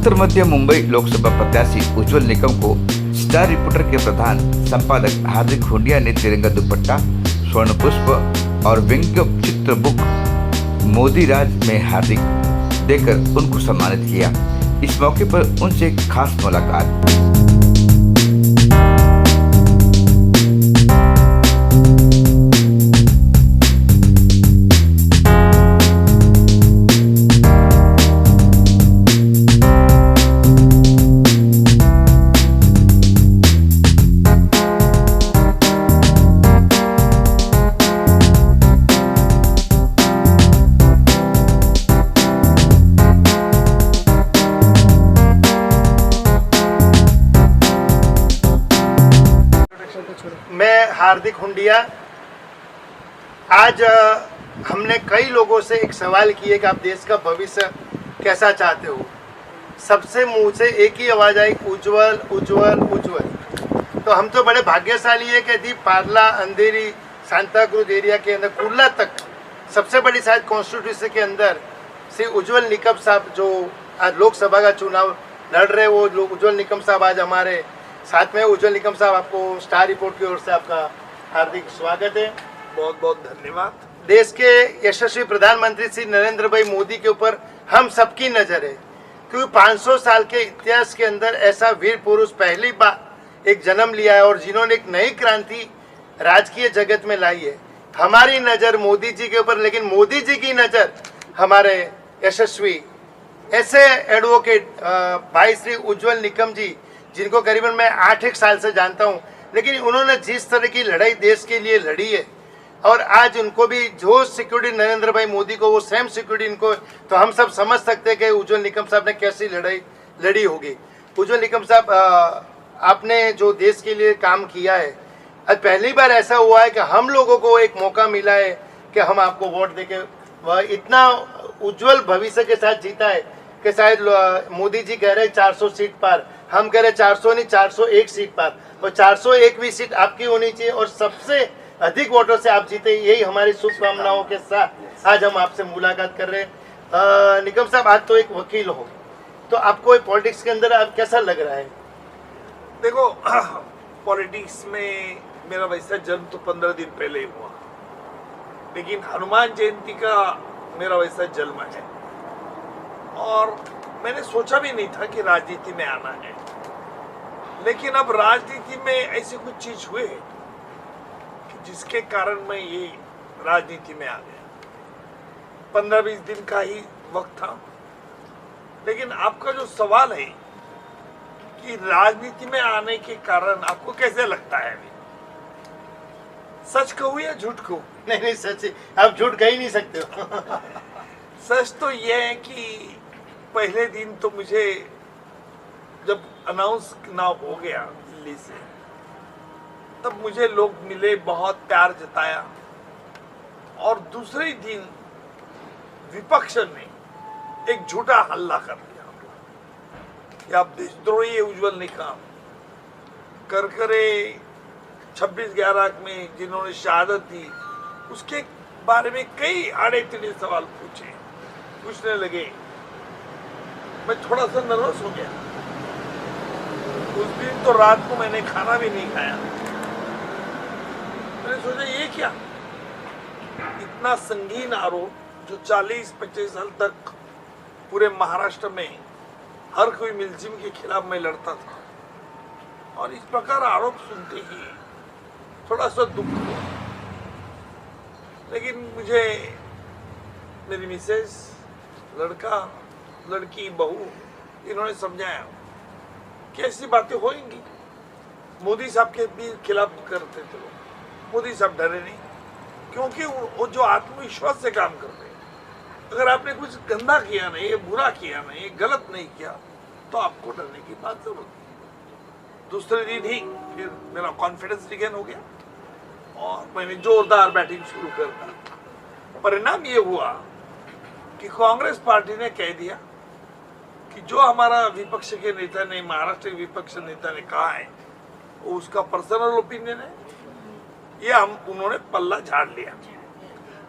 उत्तर मध्य मुंबई लोकसभा प्रत्याशी उज्जवल निकम को star reporter के प्रधान संपादक हार्दिक हुंडिया ने तिरंगा दुपट्टा, स्वर्ण पुष्प और व्यंग्य चित्र बुक मोदी राज में हार्दिक देकर उनको सम्मानित किया। इस मौके पर उनसे एक खास मुलाकात। मैं हार्दिक हुंडिया। आज हमने कई लोगों से एक सवाल किए कि आप देश का भविष्य कैसा चाहते हो। सबसे मुंह से एक ही आवाज़ आई, उज्जवल उज्जवल उज्जवल। तो हम तो बड़े भाग्यशाली है कि दीप पार्ला, अंधेरी, सांताक्रूज एरिया के अंदर कुर्ला तक सबसे बड़ी शायद कॉन्स्टिट्यूंसी के अंदर श्री उज्जवल निकम साहब जो आज लोकसभा का चुनाव लड़ रहे, वो लोग उज्जवल निकम साहब आज हमारे साथ में। उज्जवल निकम साहब, आपको स्टार रिपोर्ट की ओर से आपका हार्दिक स्वागत है। बहुत बहुत धन्यवाद। देश के यशस्वी प्रधानमंत्री श्री नरेंद्र भाई मोदी के ऊपर हम सबकी नज़र है, क्योंकि 500 साल के इतिहास के अंदर ऐसा वीर पुरुष पहली बार एक जन्म लिया है और जिन्होंने एक नई क्रांति राजकीय जगत में लाई है। हमारी नज़र मोदी जी के ऊपर, लेकिन मोदी जी की नज़र हमारे यशस्वी ऐसे एडवोकेट भाई श्री उज्जवल निकम जी, जिनको करीबन मैं 8 साल से जानता हूं, लेकिन उन्होंने जिस तरह की लड़ाई देश के लिए लड़ी है और आज उनको भी जो सिक्योरिटी नरेंद्र भाई मोदी को वो सेम सिक्योरिटी इनको, तो हम सब समझ सकते हैं कि उज्जवल निकम साहब ने कैसी लड़ाई लड़ी होगी। उज्जवल निकम साहब, आपने जो देश के लिए काम किया है, आज पहली बार ऐसा हुआ है कि हम लोगों को एक मौका मिला है कि हम आपको वोट देके वह इतना उज्जवल भविष्य के साथ जीता है कि शायद मोदी जी कह रहे हैं 400 सीट पर, हम कह रहे 400 नहीं 401 सीट पर, और 401वीं सीट आपकी होनी चाहिए और सबसे अधिक वोटों से आप जीते। यही हमारी शुभकामनाओं के साथ आज हम आपसे मुलाकात कर रहे हैं। निकम साहब, आज तो एक वकील हो, तो आपको पॉलिटिक्स के अंदर आप कैसा लग रहा है? देखो, पॉलिटिक्स में मेरा वैसा जन्म तो 15 दिन पहले ही हुआ, लेकिन हनुमान जयंती का मेरा वैसा जन्म है और मैंने सोचा भी नहीं था कि राजनीति में आना है। लेकिन अब राजनीति में ऐसी कुछ चीज हुए कि जिसके कारण मैं ये राजनीति में आ गया। 15-20 दिन का ही वक्त था, लेकिन आपका जो सवाल है कि राजनीति में आने के कारण आपको कैसे लगता है, अभी सच कहूं या झूठ कहूं? नहीं, सच, आप झूठ कह ही नहीं सकते हो। सच तो ये है कि पहले दिन तो मुझे जब अनाउंस ना हो गया दिल्ली से, तब मुझे लोग मिले, बहुत प्यार जताया। और दूसरे दिन विपक्ष ने एक झूठा हल्ला कर दिया कि आप देशद्रोही है उज्जवल निकम, करकरे 26/11 में जिन्होंने शहादत दी उसके बारे में कई आड़े टेढ़े सवाल पूछने लगे। मैं थोड़ा सा नर्वस हो गया। उस दिन तो रात को मैंने खाना भी नहीं खाया। मैंने सोचा ये क्या, इतना संगीन आरोप जो 40-25 साल तक पूरे महाराष्ट्र में हर कोई मुलजिम के खिलाफ मैं लड़ता था, और इस प्रकार आरोप सुनते ही थोड़ा सा दुख हुआ। लेकिन मुझे मेरी मिसेस, लड़का, लड़की, बहू, इन्होंने समझाया कि ऐसी बातें होंगी। मोदी साहब के भी खिलाफ करते थे लोग, मोदी साहब डरे नहीं, क्योंकि वो जो आत्मविश्वास से काम करते हैं। अगर आपने कुछ गंदा किया नहीं, बुरा किया नहीं, गलत नहीं किया, तो आपको डरने की बात जरूरत नहीं। दूसरे दिन ही फिर मेरा कॉन्फिडेंस रिगेन हो गया और मैंने जोरदार बैटिंग शुरू कर दी। परिणाम ये हुआ कि कांग्रेस पार्टी ने कह दिया कि जो हमारा विपक्ष के नेता ने, महाराष्ट्र के विपक्ष नेता ने कहा है वो उसका पर्सनल ओपिनियन है, ये उन्होंने पल्ला झाड़ लिया।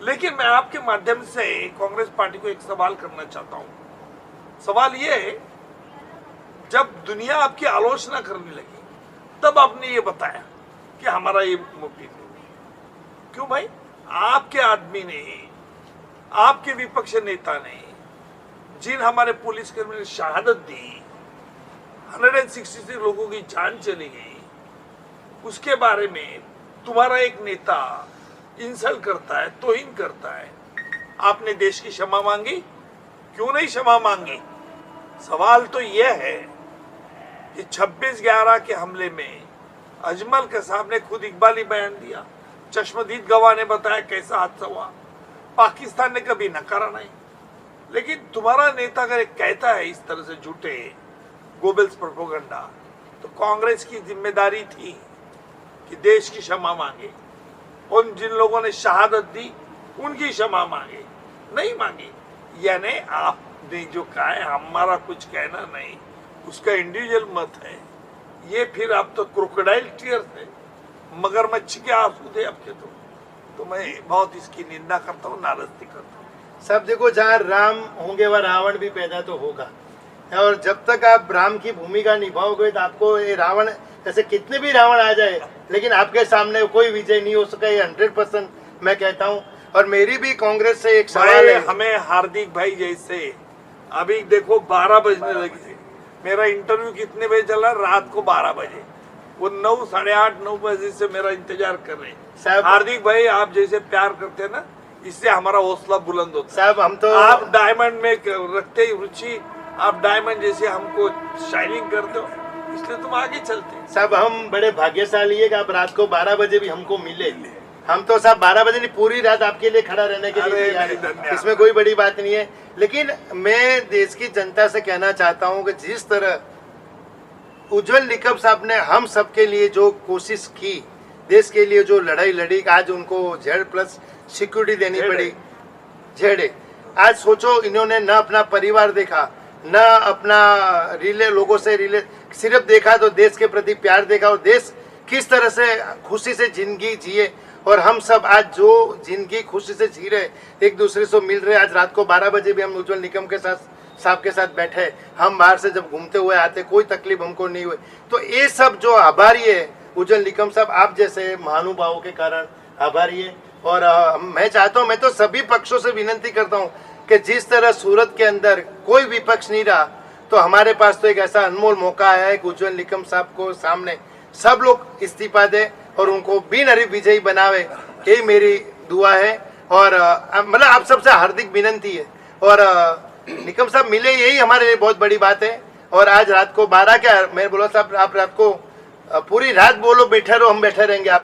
लेकिन मैं आपके माध्यम से कांग्रेस पार्टी को एक सवाल करना चाहता हूँ। सवाल ये है जब दुनिया आपकी आलोचना करने लगी तब आपने ये बताया कि हमारा ये मोटिव नहीं। क्यों भाई? आपके आदमी ने, आपके विपक्ष नेता ने, जिन हमारे पुलिसकर्मी ने शहादत दी, 166 लोगों की जान चली गई, उसके बारे में तुम्हारा एक नेता इंसल्ट करता है, तौहीन करता है। आपने देश की क्षमा मांगी? क्यों नहीं क्षमा मांगी? सवाल तो यह है कि 26/11 के हमले में अजमल कसाब ने खुद इकबाली बयान दिया, चश्मदीद गवाह ने बताया कैसा हादसा हुआ, पाकिस्तान ने कभी नकारा नहीं। लेकिन तुम्हारा नेता अगर कहता है इस तरह से झूठे गोबल्स प्रोपेगेंडा, तो कांग्रेस की जिम्मेदारी थी कि देश की क्षमा मांगे, उन जिन लोगों ने शहादत दी उनकी क्षमा मांगे, नहीं मांगी। यानी आपने जो कहा है हमारा कुछ कहना नहीं, उसका इंडिविजुअल मत है। ये फिर आप तो क्रोकोडाइल टीयर्स है, मगरमच्छ के आंसू थे आपके। तो मैं बहुत इसकी निंदा करता हूँ, नाराजगी करता हूँ। सब देखो, जहाँ राम होंगे वह रावण भी पैदा तो होगा, और जब तक आप राम की भूमिका निभाओगे तो आपको ये रावण, ऐसे कितने भी रावण आ जाए, लेकिन आपके सामने कोई विजय नहीं हो सका, ये 100% मैं कहता हूँ। और मेरी भी कांग्रेस से एक सवाल है। हमें हार्दिक भाई जैसे अभी देखो 12 बजने लगे, मेरा इंटरव्यू कितने बजे चला? रात को 12 बजे। वो 9, 8:30, 9 बजे से मेरा इंतजार कर रहे हैं। हार्दिक भाई, आप जैसे प्यार करते हैं ना, इससे हमारा हौसला बुलंद होता है। साहब हम तो, आप डायमंड में रखते ही रुचि, आप डायमंड जैसे हमको शाइनिंग करते हो, इसलिए तुम आगे चलते हैं। साहब हम बड़े भाग्यशाली है कि आप रात को 12 बजे भी हमको मिले। हम तो साहब 12 बजे नहीं, पूरी रात आपके लिए खड़ा रहने के लिए तैयार है, इसमें कोई बड़ी बात नहीं है। लेकिन मैं देश की जनता से कहना चाहता हूं कि जिस तरह उज्जवल निकम साहब ने हम सबके लिए जो कोशिश की, देश के लिए जो लड़ाई लड़ी, आज उनको Z+ सिक्योरिटी देनी पड़ी, जेडे। आज सोचो, इन्होंने न अपना परिवार देखा, न अपना लोगों से सिर्फ देखा तो देश के प्रति प्यार देखा, और देश किस तरह से खुशी से जिंदगी जिए। और हम सब आज जो जिंदगी खुशी से जी रहे, एक दूसरे से मिल रहे। आज रात को 12 बजे भी हम उज्जवल निकम के साहब के साथ बैठे, हम बाहर से जब घूमते हुए आते, कोई तकलीफ हमको नहीं हुई। तो ये सब जो आभारी है उज्जवल निकम साहब, आप जैसे महानुभावों के कारण आभारी है। और मैं चाहता हूँ, मैं तो सभी पक्षों से विनती करता हूँ कि जिस तरह सूरत के अंदर कोई विपक्ष नहीं रहा, तो हमारे पास तो एक ऐसा अनमोल मौका है कि उज्जवल निकम साहब को सामने सब लोग इस्तीफा दे और उनको बिनहरीफ विजयी बनावे, यही मेरी दुआ है। और मतलब आप सबसे हार्दिक विनती है। और निकम साहब मिले, यही हमारे लिए बहुत बड़ी बात है। और आज रात को 12 क्या, मैं बोला साहब आप रात को पूरी रात बोलो, बैठे रहो, हम बैठे रहेंगे आप